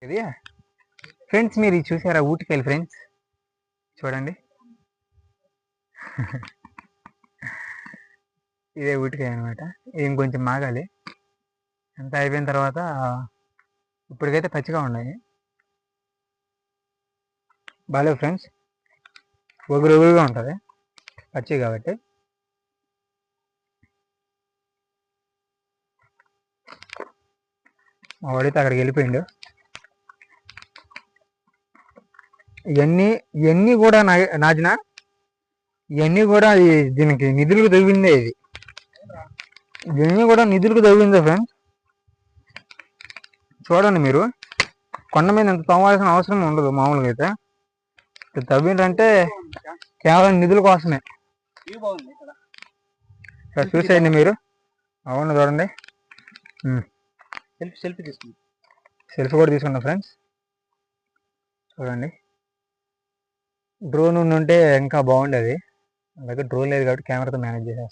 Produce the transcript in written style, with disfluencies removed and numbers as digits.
ఇది ఫ్రెండ్స్ మీరు ఇది చూసారా ఊటికాయలు ఫ్రెండ్స్ చూడండి. ఇదే ఊటికాయ అనమాట. ఇది ఇంకొంచెం మాగాలి. అంతా అయిపోయిన తర్వాత ఇప్పటికైతే పచ్చిగా ఉన్నాయి. బాగాలేవు ఫ్రెండ్స్, ఒగురుగా ఉంటుంది పచ్చి కాబట్టి. మా వాడితే అక్కడికి వెళ్ళిపోయిండు. ఇవన్నీ కూడా నాజిన ఇవన్నీ కూడా దీనికి నిధులకు తవ్విందే. ఇవన్నీ కూడా నిధులకు తవ్విందే ఫ్రెండ్స్. చూడండి మీరు, కొండ మీద ఎంత తవ్వాల్సిన అవసరం ఉండదు మామూలుగా అయితే. తవ్విందంటే కేవలం నిధుల కోసమే. చూసేయండి మీరు. అవును చూడండి, సెల్ఫీ కూడా తీసుకున్నా ఫ్రెండ్స్. చూడండి, డ్రోన్ ఉంటే ఇంకా బాగుండేది. నా దగ్గర డ్రోన్ లేదు కాబట్టి కెమెరాతో మేనేజ్ చేసేస్తాను.